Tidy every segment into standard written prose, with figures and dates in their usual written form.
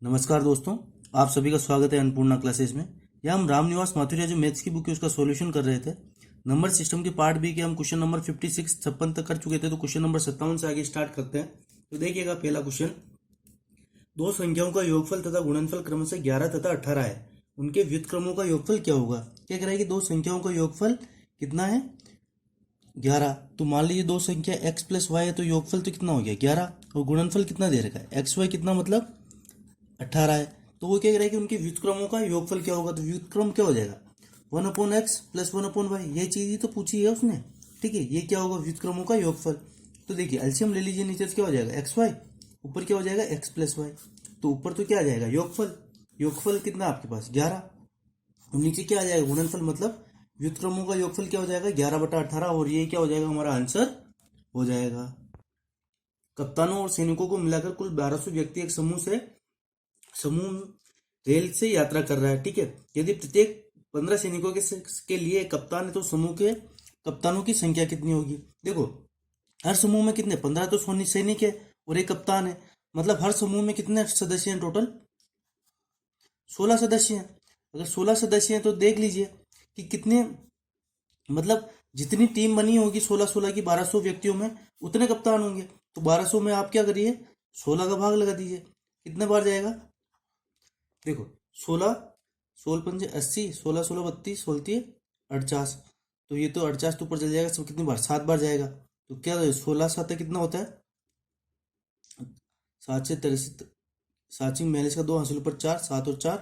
नमस्कार दोस्तों, आप सभी का स्वागत है अन्नपूर्णा क्लासेस में। यहाँ हम रामनिवास माथुरिया जो मैथ्स की बुक है उसका सॉल्यूशन कर रहे थे। नंबर सिस्टम की पार्ट बी के हम क्वेश्चन नंबर 56 56 तक कर चुके थे, तो क्वेश्चन नंबर 57 से आगे स्टार्ट करते हैं। तो देखिएगा पहला क्वेश्चन, दो संख्याओं का योगफल तथा गुणनफल क्रमशः 11 तथा 18 है, उनके व्युत्क्रमों का योगफल क्या होगा। क्या कह रहा है कि दो संख्याओं का योगफल कितना है 11। तो मान लीजिए दो संख्या x प्लस वाई है, तो योगफल तो कितना हो गया 11, और गुणनफल कितना दे रखा है एक्स वाई कितना मतलब 18 है। तो वो क्या कह रहा है कि उनके व्युत्क्रमों का योगफल क्या होगा। तो व्युत्क्रम क्या हो जाएगा 1/x प्लस 1/y, ये चीज ही तो पूछी है उसने। ठीक है, ये क्या होगा व्युत्क्रमों का योगफल। तो देखिए एलसीएम ले लीजिए, नीचे से क्या हो जाएगा एक्स वाई, ऊपर क्या हो जाएगा एक्स प्लस वाई। तो ऊपर तो क्या आ जाएगा योगफल, योगफल कितना आपके पास 11, और नीचे क्या आ जाएगा गुणनफल, मतलब व्युत्क्रमों का योगफल क्या हो जाएगा 11/18, और ये क्या हो जाएगा हमारा आंसर हो जाएगा। कप्तानों और सैनिकों को मिलाकर कुल 1200 व्यक्ति एक समूह रेल से यात्रा कर रहा है। ठीक है, यदि प्रत्येक 15 सैनिकों के लिए कप्तान है, तो समूह के कप्तानों की संख्या कितनी होगी। देखो हर समूह में कितने 15 तो सैनिक है और एक कप्तान है, मतलब हर समूह में कितने सदस्य हैं टोटल 16 सदस्य हैं। अगर 16 सदस्य हैं तो देख लीजिए कि कितने, मतलब जितनी टीम बनी होगी 16-16 की 1200 व्यक्तियों में उतने कप्तान होंगे। तो 1200 में आप क्या करिए 16 का भाग लगा दीजिए, कितने बार जाएगा। देखो 16 16 पंजे 80, 16 16 32, 16 48, तो ये तो 48 तो ऊपर चल जाएगा, सब कितनी बार 7 बार जाएगा। तो क्या 16 7 कितना होता है 7 से 83, 7 से 42 का 2 हासिल ऊपर 4, 7 और 4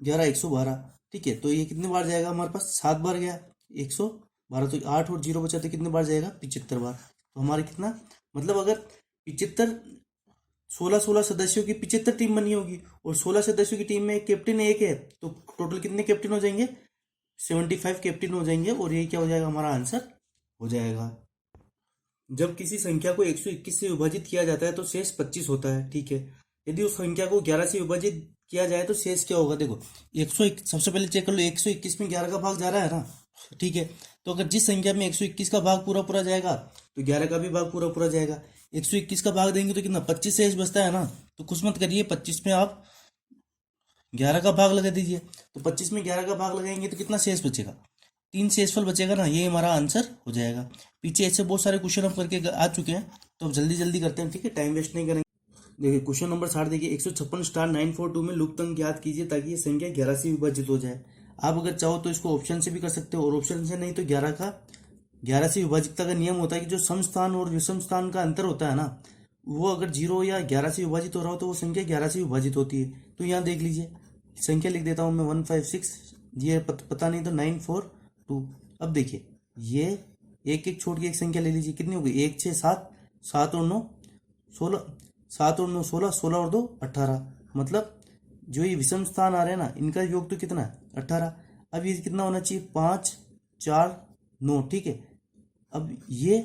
11, 112। ठीक है, तो ये कितनी बार जाएगा हमारे पास 7 बार गया 112, तो 8 और 0 बचा तो कितने बार जाएगा 75 बार। तो हमारे कितना, मतलब अगर 75 16-16 सदस्यों की 75 टीम बनी होगी और 16 सदस्यों की टीम में एक कैप्टन एक है, तो टोटल कितने कैप्टन हो जाएंगे 75 कैप्टन हो जाएंगे, और ये क्या हो जाएगा हमारा आंसर हो जाएगा। जब किसी संख्या को 121 से विभाजित किया जाता है तो शेष 25 होता है। ठीक है, यदि उस संख्या को 11 से विभाजित किया जाए तो शेष क्या होगा। देखो 121, सबसे पहले चेक कर लो 121 में 11 का भाग जा रहा है ना। ठीक है, तो अगर जिस संख्या में 121 का भाग पूरा पूरा जाएगा तो 11 का भी भाग पूरा पूरा जाएगा। 121 का भाग देंगे तो कितना 25 शेष बचता है ना। तो कुछ मत करिए, 25 में आप 11 का भाग लगा दीजिए। तो 25 में 11 का भाग लगाएंगे तो कितना शेष बचेगा 3 शेषफल बचेगा ना, ये हमारा आंसर हो जाएगा। पीछे ऐसे बहुत सारे क्वेश्चन हम करके आ चुके हैं, तो अब जल्दी जल्दी करते हैं। ठीक है, टाइम वेस्ट नहीं करेंगे। देखिए क्वेश्चन नंबर 60 देखिए, 156*942 में लुप्त अंक ज्ञात कीजिए ताकि ये संख्या 11 से विभाजित हो जाए। आप अगर चाहो तो इसको ऑप्शन से भी कर सकते हो, और ऑप्शन से नहीं तो 11 से विभाजितता का नियम होता है कि जो सम स्थान और विषम स्थान का अंतर होता है ना, वो अगर 0 या 11 से विभाजित हो रहा हो तो वो संख्या 11 से विभाजित होती है। तो यहाँ देख लीजिए, संख्या लिख देता हूँ मैं 156, ये पता नहीं तो 942। अब देखिए ये एक एक छोड़ के एक संख्या ले लीजिए, कितनी होगी 1 6 7, 7 और 9 16, 7 और 9 16, 16 और 2 18, मतलब जो ये विषम स्थान आ रहे हैं ना इनका योग तो कितना है 18। अब ये कितना होना चाहिए 5 4 9। ठीक है, अब ये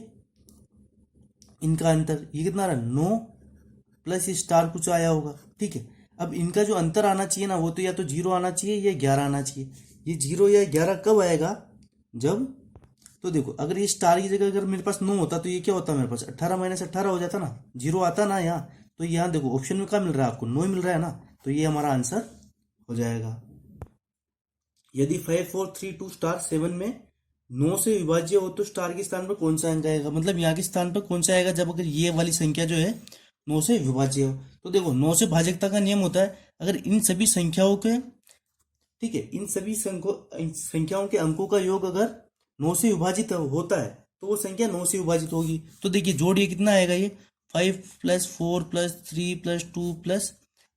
इनका अंतर ये कितना रहा 9 प्लस ये स्टार कुछ आया होगा। ठीक है, अब इनका जो अंतर आना चाहिए ना वो तो या तो 0 आना चाहिए या 11 आना चाहिए। ये 0 या 11 कब आएगा जब, तो देखो अगर ये स्टार की जगह अगर मेरे पास 9 होता तो ये क्या होता मेरे पास 18 - 18 हो जाता ना, 0 आता ना यहाँ। तो यहाँ देखो ऑप्शन में क्या मिल रहा है आपको 9 मिल रहा है ना, तो ये हमारा आंसर हो जाएगा। यदि 5 4 3 2 स्टार 7 में 9 से विभाज्य हो तो स्टार के स्थान पर कौन सा अंक आएगा, मतलब यहाँ के स्थान पर कौन सा आएगा जब अगर ये वाली संख्या जो है 9 से विभाज्य हो। तो देखो 9 से भाजकता का नियम होता है, अगर इन सभी संख्याओं के, ठीक है, इन सभी संख्याओं के अंकों का योग अगर 9 से विभाजित होता है तो वो संख्या 9 से विभाजित होगी। तो देखिए जोड़िए कितना आएगा ये 5 + 4 + 3 + 2 प्लस,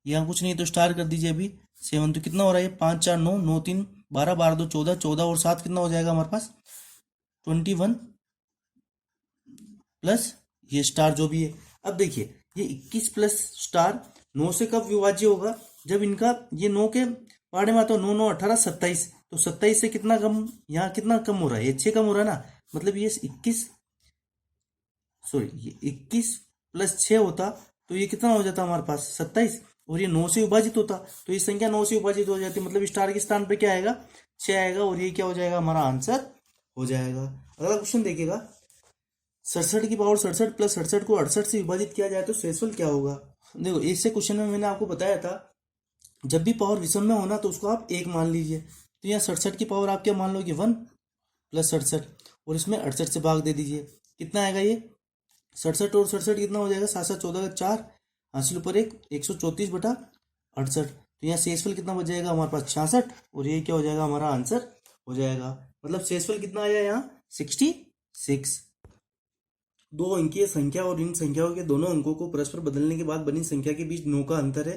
यहाँ कुछ नहीं तो स्टार कर दीजिए अभी 7, तो कितना हो रहा है 5 4 9 9 3 12 12 2 14 14 और 7 कितना हो जाएगा हमारे पास 21 प्लस ये स्टार जो भी है। अब देखिए ये 21 प्लस स्टार 9 से कब विभाज्य होगा, जब इनका ये 9 के पाड़े में आता है 9 9 18 27, तो 27 से कितना कम, यहाँ कितना कम हो रहा है ये 6 कम हो रहा है ना, मतलब ये 21 ये 21 + 6 होता तो ये कितना हो जाता हमारे पास 27, और ये 9 से विभाजित होता तो ये संख्या 9 से विभाजित हो जाती, मतलब स्टार के स्थान पे क्या आएगा 6 आएगा, और ये क्या हो जाएगा हमारा आंसर हो जाएगा। अगला क्वेश्चन देखिएगा, 67 की पावर 67 + 67 को 68 से विभाजित किया जाए तो शेषफल क्या होगा। देखो इससे क्वेश्चन में मैंने आपको बताया था, जब भी पावर विषम में होना तो उसको आप एक मान लीजिए। तो यहाँ 67 की पावर आप क्या मान लोगे, 1 प्लस 67, और इसमें 68 से भाग दे दीजिए। कितना आएगा ये 67 और 67 कितना हो जाएगा, 7 7 14 का 4, हासिल ऊपर 134/68। तो यहाँ शेषफल कितना बच जाएगा हमारे पास 66, और ये क्या हो जाएगा हमारा आंसर हो जाएगा। मतलब शेषफल कितना आया यहाँ 66। दो अंकीय संख्या और इन संख्याओं के दोनों अंकों को परस्पर बदलने के बाद बनी संख्या के बीच 9 का अंतर है।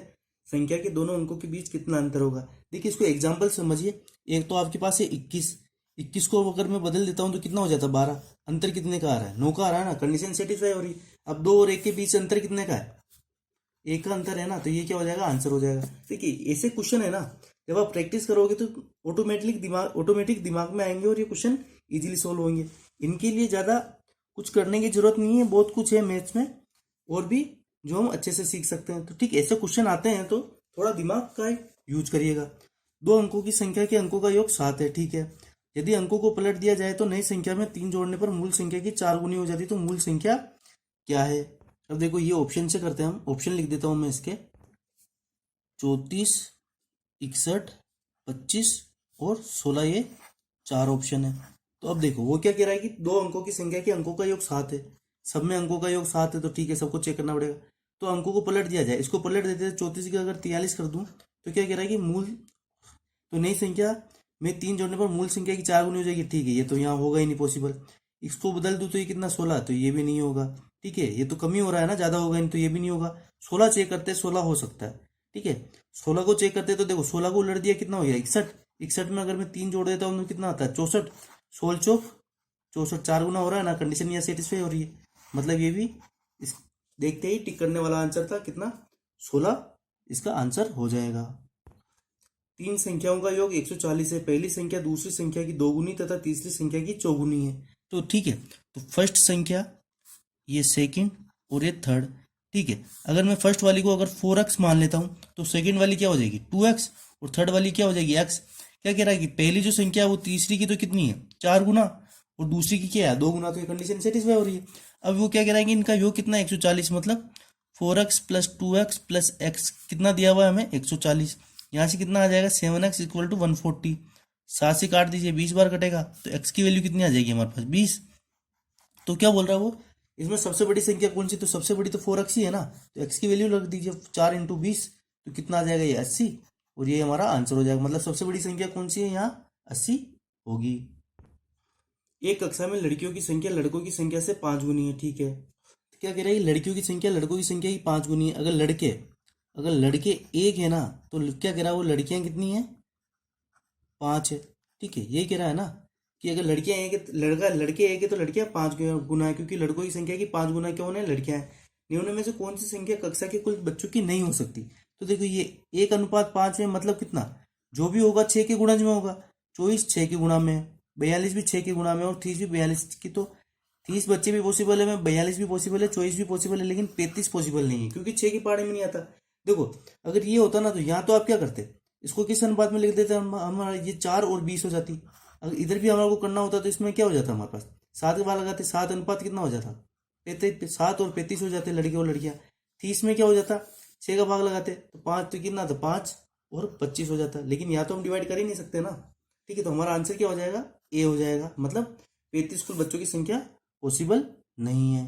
संख्या के दोनों अंकों के बीच कितना अंतर होगा। देखिए इसको एग्जाम्पल समझिए। एक तो आपके पास है 21 को अगर मैं बदल देता हूँ तो कितना हो जाता है 12। अंतर कितने का आ रहा है, 9 का आ रहा है ना, कंडीशन सेटिस्फाई हो रही है। अब 2 और 1 के बीच अंतर कितने का है, 1 का अंतर है ना, तो ये क्या हो जाएगा आंसर हो जाएगा। देखिए ऐसे क्वेश्चन है ना, जब आप प्रैक्टिस करोगे तो ऑटोमेटिक दिमाग में आएंगे और ये क्वेश्चन इजीली सोल्व होंगे। इनके लिए ज़्यादा कुछ करने की जरूरत नहीं है, बहुत कुछ है मैथ्स में और भी जो हम अच्छे से सीख सकते हैं। तो ठीक ऐसे क्वेश्चन आते हैं तो थोड़ा दिमाग का यूज करिएगा। 2 अंकों की संख्या के अंकों का योग 7 है, ठीक है। यदि अंकों को पलट दिया जाए तो नई संख्या में 3 जोड़ने पर मूल संख्या की 4 गुनी हो जाती है। तो मूल संख्या क्या है। अब देखो ये ऑप्शन से करते हैं हम, ऑप्शन लिख देता हूं मैं इसके, 34, 61, 25 और 16, ये 4 ऑप्शन है। तो अब देखो वो क्या कह रहा है कि 2 अंकों की संख्या के अंकों का योग 7 है, सब में अंकों का योग 7 है, तो ठीक है सबको चेक करना पड़ेगा। तो अंकों को पलट दिया जाए, इसको पलट देते हैं 34 का अगर 43 कर दूं तो क्या कह रहा है कि मूल, तो नई संख्या में 3 जोड़ने पर मूल संख्या की 4 गुनी हो जाएगी, ठीक है। ये तो यहाँ होगा ही नहीं पॉसिबल। इसको बदल दूं तो ये कितना 16, तो ये भी नहीं होगा, ठीक है। ये तो कम ही हो रहा है ना, ज्यादा होगा नहीं, तो ये भी नहीं होगा। 16 चेक करते हैं, 16 हो सकता है, ठीक है। 16 को चेक करते हैं तो देखो 16 को उलट दिया कितना हो गया 61, 61 में अगर मैं 3 जोड़ देता हूँ तो कितना आता है 64, 16 चौक 64, 4 गुना हो रहा है ना, कंडीशन यहाँ सेटिस्फाई हो रही है। मतलब ये भी इस देखते ही टिक करने वाला आंसर था कितना 16, इसका आंसर हो जाएगा। 3 संख्याओं का योग 140 है। पहली संख्या दूसरी संख्या की 2 गुनी तथा तीसरी संख्या की 4 गुनी है। तो ठीक है, तो फर्स्ट संख्या, ये सेकंड और ये थर्ड, ठीक है। अगर मैं फर्स्ट वाली को अगर 4x मान लेता हूं तो सेकंड वाली क्या हो जाएगी 2x और थर्ड वाली क्या हो जाएगी x। क्या कह रहा है कि पहली जो संख्या है वो तीसरी की तो कितनी है 4 गुना, और दूसरी की क्या है 2 गुना, तो ये कंडीशन सेटिस्फाई हो रही है। अब वो क्या कह रहा है कि इनका योग कितना 140, मतलब 4x plus 2x plus x कितना दिया हुआ है हमें 140। यहाँ से कितना आ जाएगा 7x इक्वल टू 140। 7 से काट दीजिए 20 बार कटेगा तो x की वैल्यू कितनी आ जाएगी हमारे पास 20। तो क्या बोल रहा है वो, इसमें सबसे बड़ी संख्या कौन सी, तो सबसे बड़ी तो 4x ही है ना, तो x की वैल्यू रख दीजिए 4 इंटू 20, तो कितना आ जाएगा ये 80, और ये हमारा आंसर हो जाएगा। मतलब सबसे बड़ी संख्या कौन सी है यहाँ 80 होगी। एक कक्षा में लड़कियों की संख्या लड़कों की संख्या से 5 गुनी है, ठीक है। तो क्या कह रहा है लड़कियों की संख्या लड़कों की संख्या की 5 गुनी है। अगर लड़के एक है ना, तो क्या कह रहा है वो लड़कियां कितनी है 5 है, ठीक है। ये कह रहा है ना कि अगर लड़कियां एक है, लड़के एक है तो लड़कियां 5 गुना है, क्योंकि लड़कों की संख्या की 5 गुना क्या होना है लड़कियां हैं। निम्न में से कौन सी संख्या कक्षा के कुल बच्चों की नहीं हो सकती। तो देखो ये 1:5 में मतलब कितना, जो भी होगा 6 के गुणज में होगा। 24 6 के गुणा में है, 42 भी 6 के गुणा में, और 30 भी 42 की। तो 30 बच्चे भी पॉसिबल है, 42 भी पॉसिबल है, 24 भी पॉसिबल है, लेकिन 35 पॉसिबल नहीं है क्योंकि 6 की पहाड़ी में नहीं आता। देखो अगर ये होता ना तो यहाँ तो आप क्या करते, इसको किस अनुपात में लिख देते हमारा ये 4 और 20 हो जाती। अगर इधर भी हमारे को करना होता तो इसमें क्या हो जाता हमारे पास 7 के बाद लगाते, 7 अनुपात कितना हो जाता 7 और 35 हो जाते लड़के और लड़कियां। 30 में क्या हो जाता 6 का भाग लगाते तो 5, तो कितना था 5 और 25 हो जाता। लेकिन यहाँ तो हम डिवाइड कर ही नहीं सकते ना, ठीक है। तो हमारा आंसर क्या हो जाएगा ए हो जाएगा, मतलब 35 कुल बच्चों की संख्या पॉसिबल नहीं है।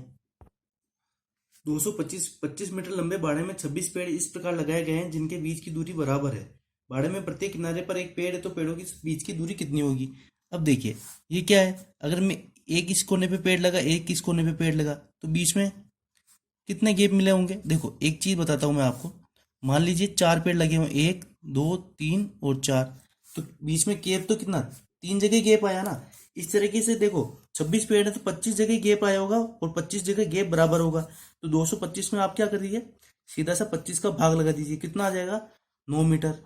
225 मीटर लंबे बाड़े में 26 पेड़ इस प्रकार लगाए गए हैं जिनके बीच की दूरी बराबर है। बाड़े में प्रत्येक किनारे पर एक पेड़ है, तो पेड़ों के बीच की दूरी कितनी होगी। अब देखिए ये क्या है, अगर मैं एक इस कोने पे पेड़ लगा, एक इस कोने पे पेड़ लगा, तो बीच में कितने गैप मिले होंगे। देखो एक चीज बताता हूं मैं आपको, मान लीजिए 4 पेड़ लगे हुए, 1 2 3 और 4, तो बीच में गैप तो कितना 3 जगह गैप आया ना। इस तरीके से देखो 26 पेड़ है तो 25 जगह गैप आया होगा और 25 जगह गैप बराबर होगा। तो 225 में आप क्या कर दीजिए, सीधा सा 25 का भाग लगा दीजिए, कितना आ जाएगा 9 मीटर,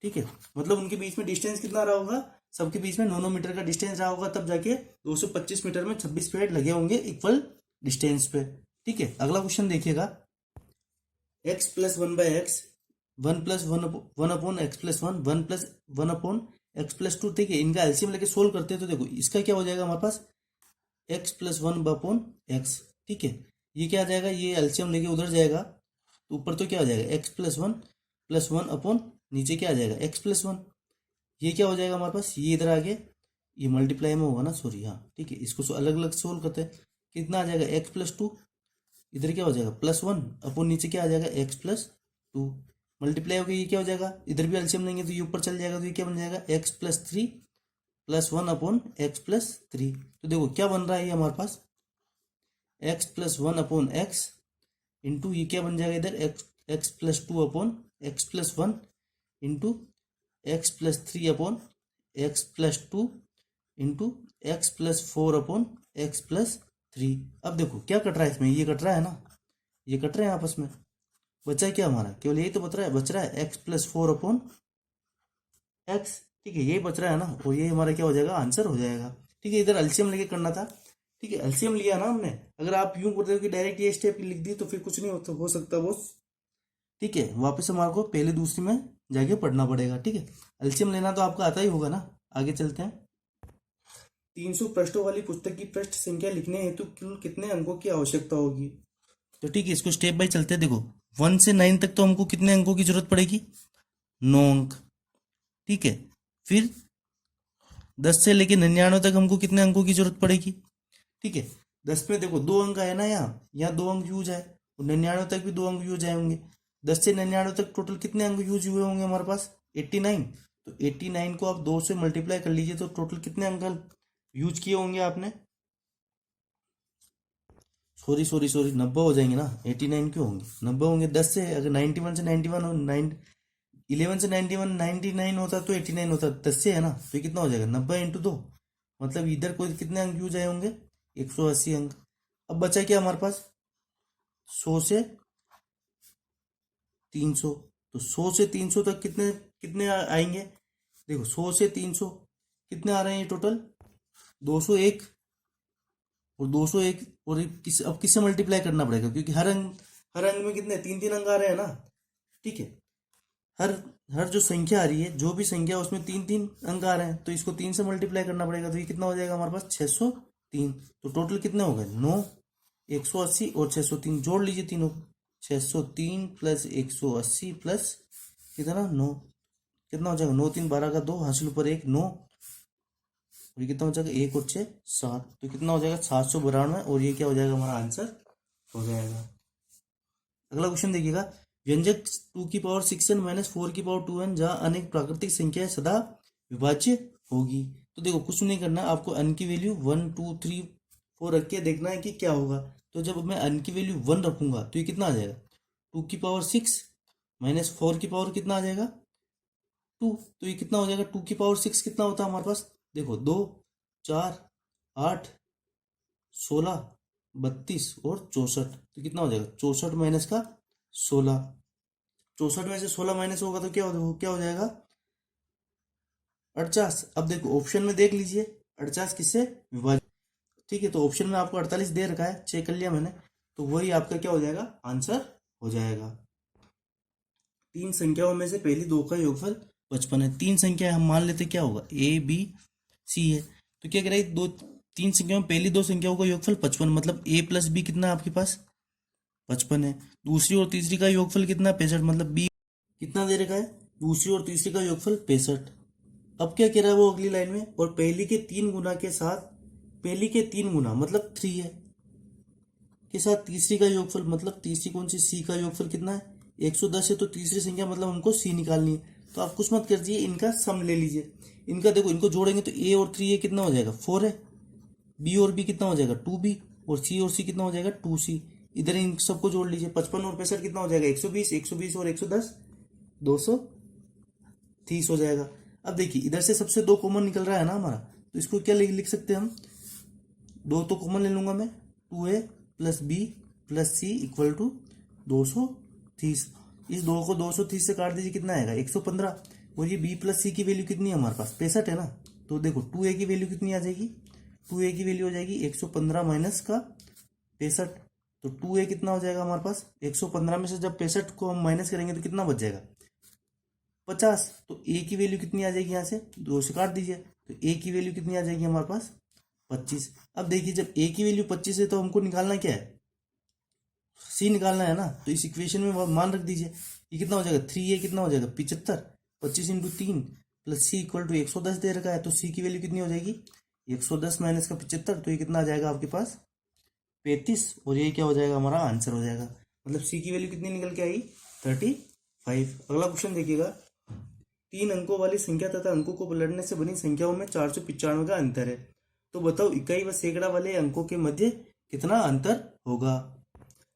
ठीक है। मतलब उनके बीच में डिस्टेंस कितना रहा होगा, सबके बीच में 9 मीटर का डिस्टेंस रहा होगा, तब जाके 225 मीटर में 26 पेड़ लगे होंगे इक्वल डिस्टेंस पे, ठीक है। अगला क्वेश्चन देखिएगा, x plus 1/x 1 plus 1 upon x plus 1 plus 1 upon x plus 2, ठीक है। इनका एलसीएम लेके सोल्व करते हैं तो देखो इसका क्या हो जाएगा हमारे पास x प्लस 1 अपॉन एक्स, ठीक है। ये क्या आ जाएगा, ये एलसीएम लेके उधर जाएगा तो ऊपर तो क्या हो जाएगा x+1 अपॉन नीचे क्या आ जाएगा x+1। ये क्या हो जाएगा हमारे पास, ये इधर आगे ये मल्टीप्लाई में होगा ना, सॉरी हाँ ठीक है, इसको अलग अलग सोल्व करते हैं। कितना आ जाएगा x+2, इधर क्या हो जाएगा +1 अपॉन नीचे क्या आ जाएगा x+2 मल्टीप्लाई होकर ये क्या हो जाएगा, इधर भी एलसीएम लेंगे तो ये ऊपर चल जाएगा, तो ये क्या बन जाएगा x+3 +1 अपॉन x+3। तो देखो क्या बन रहा है ये हमारे पास x+1 अपॉन x इंटू ये क्या बन जाएगा इधर x+2 upon x+1 into x+3 upon x+2 into x+4 upon x+3। अब देखो क्या कट रहा है इसमें, ये कट रहा है ना, ये कट रहे हैं आपस में, बचा है क्या हमारा, केवल यही तो बच रहा है x+4 अपॉन x। ठीक है, यही बच रहा है ना, और ये हमारा क्या हो जाएगा आंसर हो जाएगा। ठीक है, इधर एलसीएम लेके करना था। ठीक है, एलसीएम लिया ना हमने, अगर आप यूं करते हो कि डायरेक्ट ये स्टेप लिख दी तो फिर कुछ नहीं हो सकता बॉस। ठीक है, वापस हमारे को पहले दूसरी में जाके पढ़ना पड़ेगा। ठीक है, एलसीएम लेना तो आपका आता ही होगा ना। आगे चलते हैं। 300 पृष्ठों वाली पुस्तक की पृष्ठ संख्या लिखने हेतु कुल कितने अंकों की आवश्यकता होगी। तो ठीक है, इसको स्टेप बाय चलते हैं। देखो 1 से 9 तक तो हमको कितने अंकों की जरूरत पड़ेगी, 9 अंक। ठीक है, फिर 10 से लेके 99 तक हमको कितने अंकों की जरूरत पड़ेगी। ठीक है, 10 में देखो 2 अंक है ना, यहाँ 2 अंक यूज है, और 99 तक भी 2 अंक यूज आएंगे। 10 से 99 तक टोटल कितने अंक यूज हुए होंगे हमारे पास, 89। तो 89 को आप 2 से मल्टीप्लाई कर लीजिए, तो टोटल कितने अंक यूज किए होंगे आपने, सॉरी 90 हो जाएंगे ना, 89 क्यों होंगे, 90 होंगे। 10 से अगर 91 से 91 और 11 से 91 99 होता तो 89 होता, 10 से है ना, तो ये कितना हो जाएगा 90 इंटू 2, मतलब इधर कोई कितने अंक यूज आए होंगे, 180 अंक। अब बचा क्या हमारे पास, 100 से 300। तो 100 से 300 तक कितने कितने आएंगे, देखो 100 से 300 कितने आ रहे हैं ये टोटल, 201। और 201 और अब किससे मल्टीप्लाई करना पड़ेगा, क्योंकि हर अंक में कितने 3 3 अंक आ रहे हैं ना। ठीक है, हर हर जो संख्या आ रही है, जो भी संख्या उसमें 3 3 अंक आ रहे हैं, तो इसको 3 से मल्टीप्लाई करना पड़ेगा। तो ये कितना हो जाएगा हमारे पास 603। तो टोटल कितने हो गए 9, 180 और 603, जोड़ लीजिए तीनों, 603 प्लस 180 प्लस कितना 9, कितना हो जाएगा 9 3 12 का 2 हासिल ऊपर 1 9, और ये कितना हो जाएगा 1 और 6 7। तो कितना हो जाएगा 792, और ये क्या हो जाएगा हमारा आंसर हो जाएगा। अगला क्वेश्चन देखिएगा, व्यंजक 2 की पावर 6n माइनस 4 की पावर 2n जहाँ अनेक प्राकृतिक संख्याएं सदा विभाज्य होगी। तो देखो कुछ नहीं करना, आपको n की वैल्यू 1 2 3 4 रख के देखना है कि क्या होगा। तो जब मैं n की वैल्यू 1 रखूंगा तो ये कितना आ जाएगा 2 की पावर 6 माइनस 4 की पावर कितना आ जाएगा 2। तो ये कितना हो जाएगा 2 की पावर 6 कितना होता है हमारे पास, देखो 2 4 8 16 32 और 64। तो कितना हो जाएगा 64 माइनस का 16, 64 में से 16 माइनस होगा तो क्या हो जाएगा 48। अब देखो ऑप्शन में देख लीजिए 48 किससे विभाजित। ठीक है, तो ऑप्शन में आपको 48 दे रखा है, चेक कर लिया मैंने, तो वही आपका क्या हो जाएगा आंसर हो जाएगा। 3 संख्याओं में से पहली 2 का योगफल 55 है। 3 संख्या हम मान लेते क्या होगा A B C है, तो क्या कह रहा है 3 संख्याओं में पहली 2 संख्याओं का योगफल 55, मतलब A प्लस B कितना आपके पास 55 है। दूसरी और तीसरी का योगफल कितना 65, मतलब B कितना दे रखा है, दूसरी और तीसरी का योगफल 65। अब क्या कह रहा है वो अगली लाइन में, और पहली के 3 गुना के साथ, पहली के 3 गुना मतलब 3 है, के साथ तीसरी का योगफल, मतलब तीसरी कौन सी C का योगफल कितना है 110 है। तो तीसरी संख्या मतलब हमको C निकालनी है। तो आप कुछ मत कर दीजिए, इनका सम ले लीजिए। इनका देखो, इनको जोड़ेंगे तो A और 3A कितना हो जाएगा 4 है, B और B कितना हो जाएगा 2B, और C कितना हो जाएगा 2C। इधर इन सबको जोड़ लीजिए, 55 और 65 कितना हो जाएगा 120, 120 और 110 230 हो जाएगा। अब देखिए इधर से सबसे 2 कॉमन निकल रहा है ना हमारा, तो इसको क्या लिख सकते हैं हम, 2 तो कॉमन ले लूंगा मैं, 2A plus B plus C equal to 230। इस 2 को 230 से काट दीजिए, कितना आएगा 115। और ये B प्लस C की वैल्यू कितनी है हमारे पास 65 है ना, तो देखो 2A की वैल्यू कितनी आ जाएगी, 2A की वैल्यू हो जाएगी 115 माइनस का 65। तो 2A कितना हो जाएगा हमारे पास 115 में से जब 65 को हम माइनस करेंगे तो कितना बच जाएगा 50। तो A की वैल्यू कितनी आ जाएगी, यहाँ से 2 से काट दीजिए, तो A की वैल्यू कितनी आ जाएगी हमारे पास 25। अब देखिए जब A की वैल्यू 25 है तो हमको निकालना क्या है, सी निकालना है ना, तो इस इक्वेशन में मान रख दीजिए। ये कितना हो जाएगा 3a कितना हो जाएगा 75, 25 × 3 प्लस सी इक्वल टू 110 दे रखा है, तो सी की वैल्यू कितनी हो जाएगी 110 माइनस का 75, तो ये कितना आ जाएगा आपके पास 35, और ये क्या हो जाएगा हमारा आंसर हो जाएगा। मतलब सी की वैल्यू कितनी निकल के आई 35। अगला क्वेश्चन देखिएगा, 3 अंकों वाली संख्या तथा अंकों को पलटने से बनी संख्याओं में 495 का अंतर है, तो बताओ इकाई व सैकड़ा वाले अंकों के मध्य कितना अंतर होगा।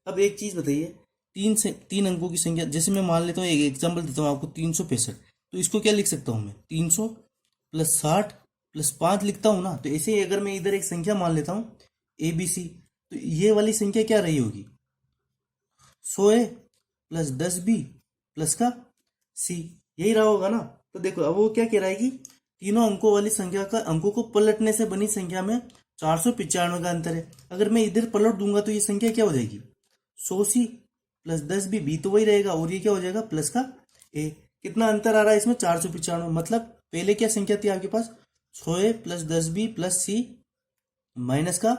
अब एक चीज बताइए, 3 अंकों की संख्या, जैसे मैं मान लेता हूँ, एक एग्जाम्पल देता हूँ आपको 365, तो इसको क्या लिख सकता हूँ मैं 300 + 60 + 5 लिखता हूँ ना। तो ऐसे ही अगर मैं इधर एक संख्या मान लेता हूँ ABC, तो ये वाली संख्या क्या रही होगी 100A + 10B + का C, यही रहा होगा ना। तो देखो अब वो क्या कह रहा है कि तीनों अंकों वाली संख्या का अंकों को पलटने से बनी संख्या में 495 का अंतर है। अगर मैं इधर पलट दूंगा तो ये संख्या क्या हो जाएगी 100C + 10B, बी तो वही रहेगा, और ये क्या हो जाएगा प्लस का A। कितना अंतर आ रहा है इसमें 495, मतलब पहले क्या संख्या थी आपके पास 100A + 10B + C माइनस का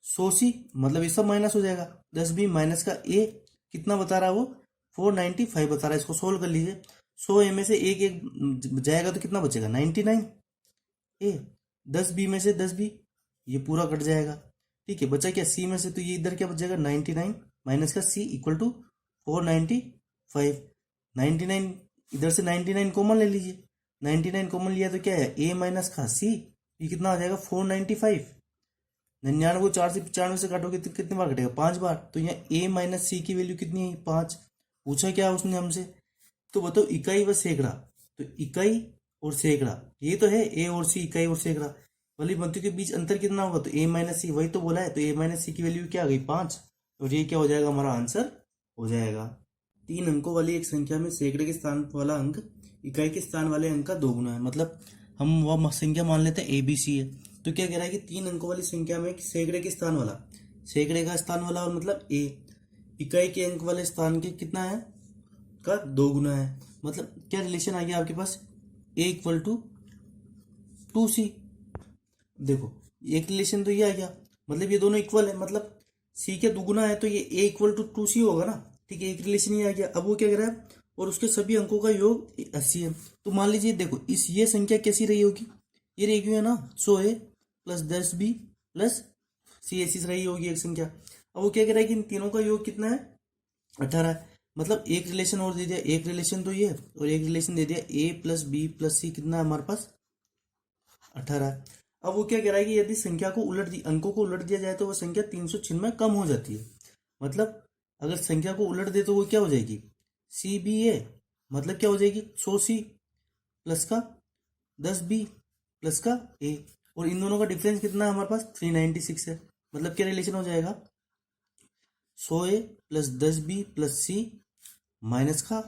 100C, मतलब ये सब माइनस हो जाएगा, 10B माइनस का A कितना बता रहा है वो 495 बता रहा है। इसको सोल्व कर लीजिए, 100A में से एक एक जाएगा तो कितना बचेगा 99A, 10B में से 10B ये पूरा कट जाएगा, ठीक है। बचा क्या C में से, तो ये इधर क्या बचेगा 99 माइनस का C इक्वल टू 495। 99 इधर से 99 कॉमन ले लीजिए, 99 कॉमन लिया तो क्या है A माइनस का C, ये कितना आ जाएगा 495। 99 को 4 से 95 से काटोगे तो कितने बार कटेगा 5 बार, तो यहाँ A माइनस C की वैल्यू कितनी है 5। पूछा क्या उसने हमसे, तो बताओ इकाई व सैकड़ा, तो इकाई और सैकड़ा ये तो है A और C, इकाई और सैकड़ा वाली पंक्तियों के बीच अंतर कितना होगा, तो A माइनस C, वही तो बोला है, तो A माइनस C की वैल्यू क्या आ गई 5, और ये क्या हो जाएगा हमारा आंसर हो जाएगा। 3 अंकों वाली एक संख्या में सैकड़े के स्थान वाला अंक इकाई के स्थान वाले अंक का 2 गुना है। मतलब हम वह संख्या मान लेते हैं ABC है, तो क्या कह रहा है कि 3 अंकों वाली संख्या में सैकड़े के स्थान वाला, सैकड़े का स्थान वाला और मतलब A इकाई के अंक वाले स्थान के कितना है का 2 गुना है। मतलब क्या रिलेशन आ गया आपके पास A इक्वल टू 2C। देखो एक रिलेशन तो ये आ गया, मतलब ये दोनों इक्वल है, मतलब C के दुगुना है तो ये A इक्वल टू 2C होगा ना, ठीक है। एक रिलेशन ये आ गया। अब वो क्या कह रहा है और उसके सभी अंकों का योग 80 है, तो मान लीजिए देखो इस ये संख्या कैसी रही होगी, ये रही है ना 100A + 10B + C, ऐसी रही होगी एक संख्या। अब वो क्या कह रहा है कि इन तीनों का योग कितना है 18 है। मतलब एक रिलेशन और दे दिया, एक रिलेशन तो ये और एक रिलेशन दे दिया A + B + C, कितना है हमारे पास 18। अब वो क्या कह रहा है कि यदि संख्या को अंकों को उलट दिया जाए तो वह संख्या 396 कम हो जाती है। मतलब अगर संख्या को उलट दे तो वो क्या हो जाएगी CBA, मतलब क्या हो जाएगी 100C + का 10B + का A, और इन दोनों का डिफरेंस कितना है हमारे पास 396 है। मतलब क्या रिलेशन हो जाएगा 100A + 10B + C माइनस का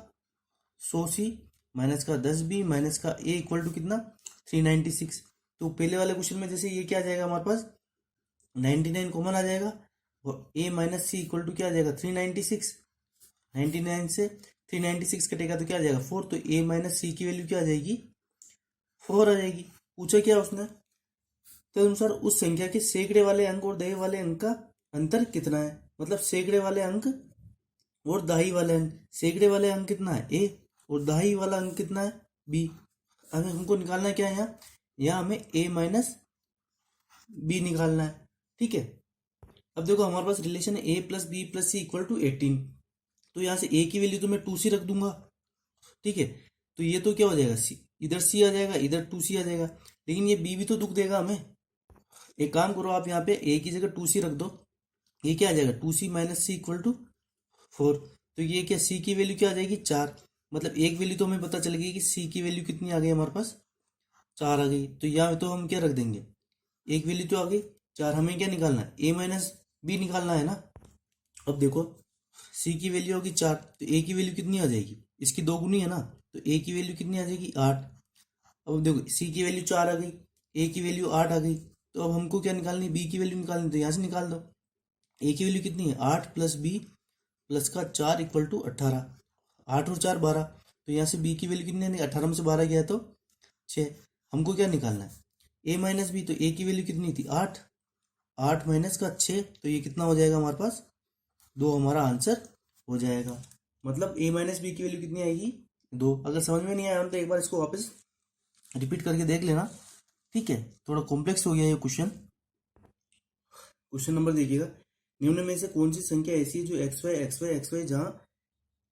100C माइनस का 10B माइनस का A इक्वल टू कितना 396। तो पहले वाले क्वेश्चन में जैसे ये क्या आ जाएगा हमारे पास 99 कॉमन आ जाएगा, और A minus C equal to क्या आ जाएगा 396। 99 से 396 कटेगा तो क्या आ जाएगा 4, तो A माइनस C की वैल्यू क्या आ जाएगी 4 आ जाएगी। पूछा क्या उसने, तो अनुसार उस संख्या के सैकड़े वाले अंक और दही वाले अंक का अंतर कितना है। मतलब सैकड़े वाले अंक और दाही वाले अंक, सैकड़े वाले अंक कितना है A और दाही वाला अंक कितना है B। हमें हमको निकालना क्या है यहाँ हमें A माइनस B निकालना है, ठीक है। अब देखो हमारे पास रिलेशन है A + B + C equal to 18, तो यहाँ से A की वैल्यू तो मैं 2C रख दूंगा, ठीक है। तो ये तो क्या हो जाएगा C, इधर C आ जाएगा, इधर 2C आ जाएगा, लेकिन ये B भी तो दुख देगा हमें। एक काम करो आप यहाँ पे A की जगह 2C रख दो, ये क्या आ जाएगा 2C - C इक्वल टू 4, तो ये क्या C की वैल्यू क्या आ जाएगी 4। मतलब एक वैल्यू तो हमें पता चल गई कि C की वैल्यू कितनी आ गई हमारे पास 4 आ गई, तो यहाँ तो हम क्या रख देंगे एक वैल्यू तो आ गई 4, हमें क्या निकालना है A माइनस B निकालना है ना। अब देखो C की वैल्यू होगी 4, तो A की वैल्यू कितनी आ जाएगी, इसकी 2 गुनी है ना, तो A की वैल्यू कितनी आ जाएगी 8। अब देखो C की वैल्यू 4 आ गई, A की वैल्यू 8 आ गई, तो अब हमको क्या निकालनी B की वैल्यू निकालनी, तो यहाँ से निकाल दो। A की वैल्यू कितनी है 8 + B + का 4 इक्वल टू 18, 8 और 4 12, तो यहाँ से B की वैल्यू कितनी है 18 में से 12 गया तो 6। हमको क्या निकालना है A माइनस B, तो A की वैल्यू कितनी थी 8, 8 माइनस का 6, तो ये कितना हो जाएगा हमारे पास 2 हमारा आंसर हो जाएगा। मतलब a माइनस बी की वैल्यू कितनी आएगी 2। अगर समझ में नहीं आया तो एक बार इसको वापस रिपीट करके देख लेना, ठीक है। थोड़ा कॉम्प्लेक्स हो गया ये क्वेश्चन। क्वेश्चन नंबर देखिएगा, निम्न में से कौन सी संख्या ऐसी है जो एक्स वाई जहाँ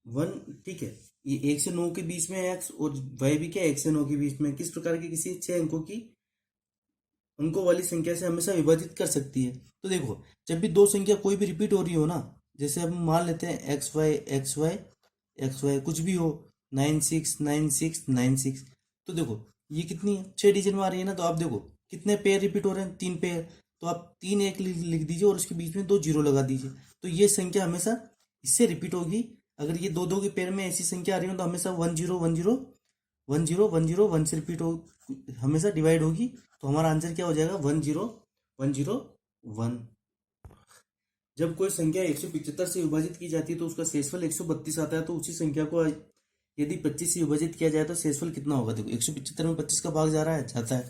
1, ठीक है, ये 1 से 9 के बीच में एक्स और वाई भी क्या 1 से 9 के बीच में, किस प्रकार की किसी 6 अंकों वाली संख्या से हमेशा विभाजित कर सकती है। तो देखो, जब भी दो संख्या कोई भी रिपीट हो रही हो ना, जैसे हम मान लेते हैं एक्स वाई कुछ भी हो, 96 तो देखो ये कितनी है 6 डिजिट में आ रही है ना। तो आप देखो कितने पेयर रिपीट हो रहे हैं, 3 पेयर। तो आप 3 1 लिख दीजिए और उसके बीच में 2 जीरो लगा दीजिए। तो ये संख्या हमेशा इससे रिपीट होगी। अगर ये दो के पेयर में ऐसी संख्या आ रही हो तो हमेशा 1 से रिपीट हो, हमेशा डिवाइड होगी। तो हमारा आंसर क्या हो जाएगा 10101। जब कोई संख्या 175 से विभाजित की जाती है तो उसका शेषफल 132 आता है। तो उसी संख्या को यदि 25 से विभाजित किया जाए तो शेषफल कितना होगा। देखो 175 में 25 का भाग जा रहा है, जाता है,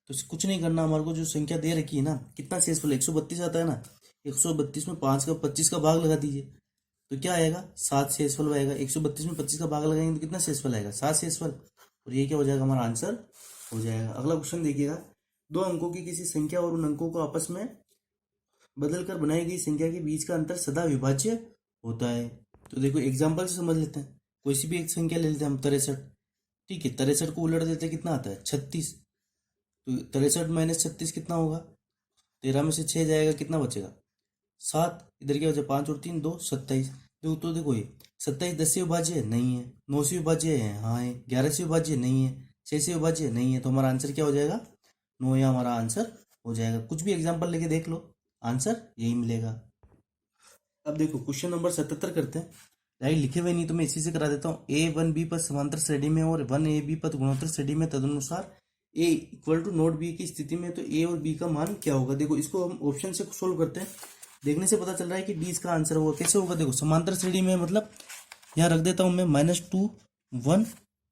तो कुछ नहीं करना, हमारे को जो संख्या दे रखी है ना, कितना शेषफल 132 आता है ना, 132 में 25 का भाग लगा दीजिए तो क्या आएगा 7 शेषफल आएगा। 132 में 25 का भाग लगाएंगे तो कितना शेषफल आएगा 7 शेषफल। और ये क्या हो जाएगा हमारा आंसर हो जाएगा। अगला क्वेश्चन देखिएगा, 2 अंकों की किसी संख्या और उन अंकों को आपस में बदलकर बनाई गई संख्या के बीच का अंतर सदा विभाज्य होता है। तो देखो एग्जाम्पल से समझ लेते हैं। कोई सी भी एक संख्या ले लेते हैं हम 63, ठीक है। 63 को उलट देते हैं, कितना आता है 36। तो 63 माइनस 36 कितना होगा, 13 में से 6 जाएगा, कितना बचेगा 7। इधर क्या बचा 5 और 3 2 27। तो देखो ये 27 10 से विभाज्य है नहीं है, 9 से विभाज्य है हाँ है, 11 से विभाज्य नहीं है, 6 से विभाज्य नहीं है। तो हमारा आंसर क्या हो जाएगा 9, या हमारा आंसर हो जाएगा। कुछ भी एग्जाम्पल लेके देख लो, आंसर यही मिलेगा। अब देखो क्वेश्चन नंबर 77 करते हैं। राइट लिखे हुए नहीं तो मैं इसी से करा देता हूँ। ए 1 बी पर समांतर श्रेणी में और 1 ए बी पर गुणोत्तर श्रेणी में, तदनुसार ए इक्वल टू नोट बी की स्थिति में तो ए और बी का मान क्या होगा। देखो इसको हम ऑप्शन से सोल्व करते हैं। देखने से पता चल रहा है कि डी इसका आंसर होगा। कैसे होगा, देखो समांतर श्रेणी में मतलब यहाँ रख देता हूँ मैं -2 1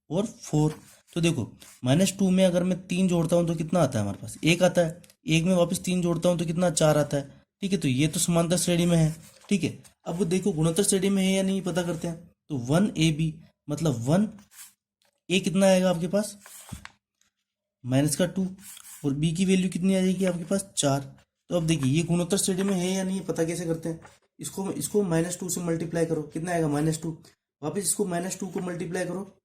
और 4। तो देखो -2 में अगर मैं 3 जोड़ता हूँ तो कितना आता है हमारे पास 1 आता है। 1 में वापस 3 जोड़ता हूँ तो कितना 4 आता है, ठीक है। तो ये तो समांतर श्रेणी में है, ठीक है। अब देखो गुणोत्तर श्रेणी में है या नहीं पता करते हैं। तो 1 AB मतलब 1 कितना आएगा आपके पास -2 और बी की वैल्यू कितनी आ जाएगी आपके पास 4। तो अब देखिए ये गुणोत्तर श्रेणी में है या नहीं पता कैसे करते हैं। इसको -2 से मल्टीप्लाई करो, कितना आएगा -2। वापस इसको -2 को मल्टीप्लाई करो,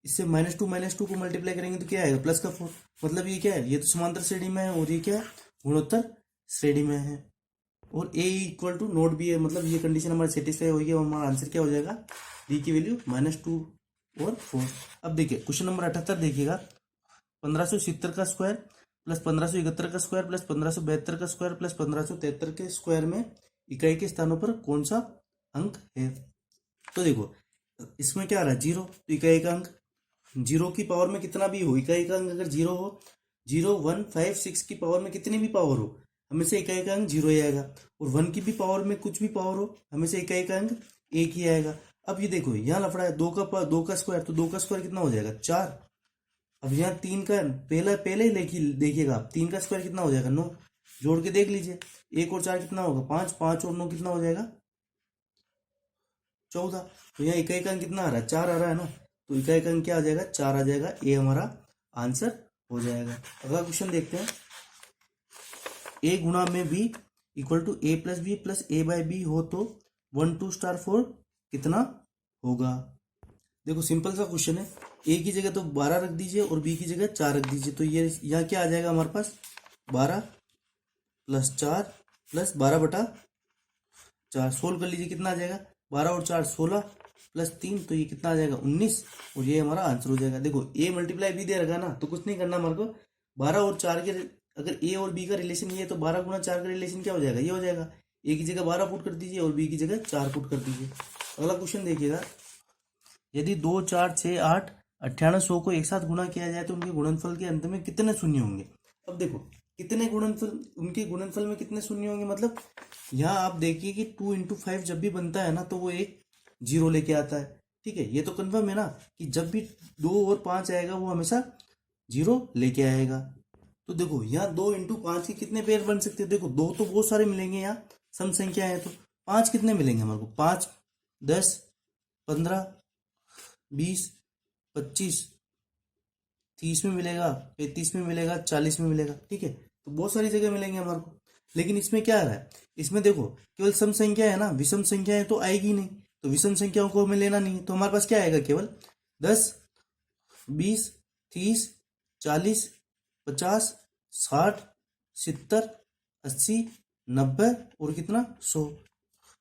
इससे -2 को मल्टीप्लाई करेंगे तो क्या आएगा +4। मतलब ये क्या है, ये तो समांतर श्रेणी में है और ये क्या है गुणोत्तर श्रेणी में है। और ए इक्वल टू नोट बी है, मतलब ये कंडीशन हमारी सेटिस्फाई होगी और हमारा आंसर क्या हो जाएगा डी की वैल्यू -2 और 4। अब देखिए क्वेश्चन नंबर 78 देखिएगा। 1570 का स्क्वायर प्लस 1571 का स्क्वायर प्लस 1572 का स्क्वायर प्लस 1573 के स्क्वायर में इकाई के स्थानों पर कौन सा अंक है। तो देखो इसमें क्या आ रहा है 0, तो इकाई का अंक 0 की पावर में कितना भी हो, इकाई का अंक अगर 0 हो, 0 1 5 6 की पावर में कितनी भी पावर हो, हमेशा इकाई का अंक 0 ही आएगा। और 1 की भी पावर में कुछ भी पावर हो, हमेशा इकाई का अंक 1 ही आएगा। अब ये देखो यहाँ लफड़ा है 2 का स्क्वायर, तो 2 का स्क्वायर कितना हो जाएगा 4। अब यहाँ 3 का पहले ही देखिएगा आप, 3 का स्क्वायर कितना हो जाएगा 9। जोड़ के देख लीजिए 1 और 4 कितना होगा 5, 5 और 9 कितना हो जाएगा 14। तो यहाँ इकाई का अंक कितना आ रहा है 4 आ रहा है ना, तो इकाई का अंक क्या आ जाएगा 4 आ जाएगा। ए हमारा आंसर हो जाएगा। अगला क्वेश्चन देखते हैं। ए गुणा में B equal to A plus B plus A by B हो तो 1 2 4 कितना होगा। देखो सिंपल सा क्वेश्चन है। ए की जगह तो 12 रख दीजिए और बी की जगह 4 रख दीजिए। तो ये यहाँ क्या आ जाएगा हमारे पास 12 + 4 + 12/4। सोल्व कर लीजिए कितना आ जाएगा 12 और 4 16 + 3 तो ये कितना आ जाएगा 19। और ये हमारा आंसर हो जाएगा। देखो ए मल्टीप्लाई बी दे रखा ना, तो कुछ नहीं करना हमारे को। 12 और 4 के अगर ए और बी का रिलेशन ये है तो 12 × 4 का रिलेशन क्या हो जाएगा ये हो जाएगा। ए की जगह 12 पुट कर दीजिए और बी की जगह 4 पुट कर दीजिए। अगला क्वेश्चन देखिएगा। यदि 2 4 6 8 98 100 को एक साथ गुणा किया जाए तो उनके गुणनफल के अंत में कितने शून्य होंगे। अब देखो कितने गुणनफल, उनके गुणनफल में कितने शून्य होंगे, मतलब यहाँ आप देखिए कि 2 × 5 जब भी बनता है ना तो वो एक 0 लेके आता है, ठीक है। ये तो कन्फर्म है ना कि जब भी 2 और 5 आएगा वो हमेशा 0 लेके आएगा। तो देखो यहाँ 2 × 5 के कितने पेयर बन सकते हैं। देखो 2 तो बहुत सारे मिलेंगे, यहाँ सम संख्या है तो 5 कितने मिलेंगे हमारे को? 5, 10, 15, 20, 25, 30 में मिलेगा, 35 में मिलेगा, 40 में मिलेगा। ठीक है, तो बहुत सारी जगह मिलेंगे हमारे को। लेकिन इसमें क्या आ रहा है, इसमें देखो केवल सम संख्या है ना, विषम संख्या है तो आएगी नहीं, तो विषम संख्याओं को हमें लेना नहीं है। तो हमारे पास क्या आएगा, केवल 10, 20, 30, 40, 50, 60, 70, 80, 90 और कितना, 100।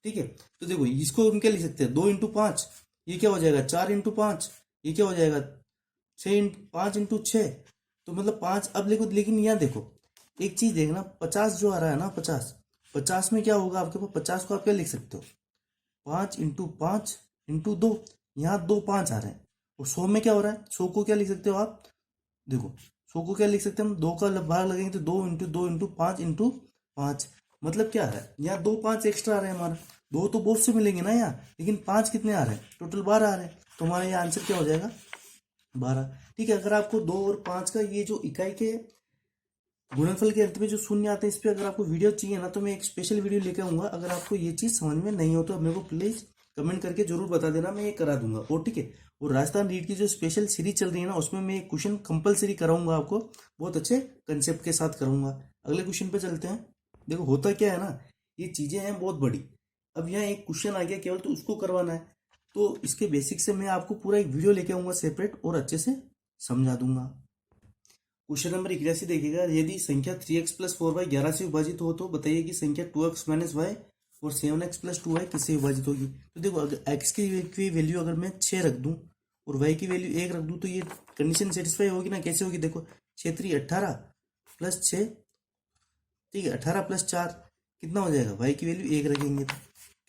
ठीक है, तो देखो इसको हम क्या लिख सकते हैं, 2 × 5, ये क्या हो जाएगा, 4 × 5, ये क्या हो जाएगा, 5 × 6। तो मतलब 5 अब देखो, लेकिन यहाँ देखो एक चीज देखना, 50 जो आ रहा है ना, 50 में क्या होगा आपके पास, 50 को आप क्या लिख सकते हो, 5 × 5 × 2, यहाँ 2 5 आ रहे हैं। और 100 में क्या हो रहा है, 100 को क्या लिख सकते हो आप, देखो 100 को क्या लिख सकते हैं हम, 2 का भाग लगेंगे तो 2 × 2 × 5 × 5। मतलब क्या आ रहा है, यहाँ 2 5 एक्स्ट्रा आ रहे हैं हमारा, 2 तो बहुत से मिलेंगे ना यहाँ, लेकिन 5 कितने आ रहे हैं, टोटल 12 आ रहे हैं। तो हमारा यहाँ आंसर क्या हो जाएगा, 12। ठीक है, अगर आपको 2 और 5 का ये जो इकाई के गुणनफल के अंत में जो शून्य आते हैं, इस पे अगर आपको वीडियो चाहिए ना, तो मैं एक स्पेशल वीडियो लेकर आऊंगा। अगर आपको ये चीज समझ में नहीं हो तो मेरे को प्लीज कमेंट करके जरूर बता देना, मैं ये करा दूंगा। और ठीक है, और राजस्थान रीड की जो स्पेशल सीरीज चल रही है ना, उसमें मैं एक क्वेश्चन कंपलसरी कराऊंगा आपको, बहुत अच्छे कंसेप्ट के साथ करूंगा। अगले क्वेश्चन पे चलते हैं। देखो होता क्या है ना, ये चीजें हैं बहुत बड़ी। अब यहाँ एक क्वेश्चन आ गया केवल, तो उसको करवाना है, तो इसके बेसिक से मैं आपको पूरा एक वीडियो लेके आऊंगा सेपरेट, और अच्छे से समझा दूंगा। क्वेश्चन नंबर 81 देखिएगा, यदि संख्या 3x + 4y 11 से विभाजित हो तो बताइए कि संख्या 2x - y और 7x + 2y किससे विभाजित होगी। तो देखो अगर x की वैल्यू अगर मैं 6 रख दूं और y की वैल्यू 1 रख दूं, तो ये कंडीशन सेटिस्फाई होगी ना, कैसे होगी, देखो 6 × 18 + 6, ठीक है, 18 + 4 कितना हो जाएगा, y की वैल्यू 1 रखेंगे तो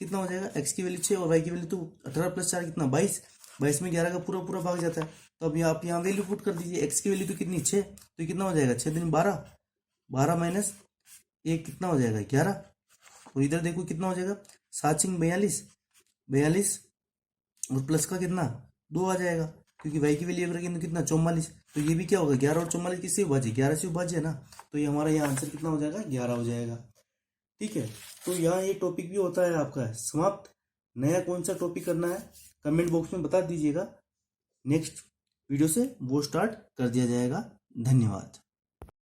कितना हो जाएगा, x की वैल्यू 6 और y की वैल्यू, तो 18 + 4 कितना, 22, 22 में 11 का पूरा पूरा भाग जाता है। तो अब आप यहाँ वैल्यू पुट कर दीजिए, x की वैल्यू तो कितनी, 6, तो कितना हो जाएगा, 6 × 12, 12 - 1 कितना हो जाएगा, 11। और इधर देखो कितना हो जाएगा, 7 × 42, 42 और प्लस का कितना, 2 आ जाएगा, क्योंकि y की वैल्यू अगर रखेंगे तो कितना, 44। तो ये भी क्या होगा, 11 और 44 किससे विभाज्य, 11 से विभाज्य है ना, तो ये हमारा यहाँ आंसर कितना हो जाएगा, 11 हो जाएगा। ठीक है, तो यहाँ ये टॉपिक भी होता है आपका समाप्त। नया कौन सा टॉपिक करना है कमेंट बॉक्स में बता दीजिएगा, नेक्स्ट वीडियो से वो स्टार्ट कर दिया जाएगा। धन्यवाद।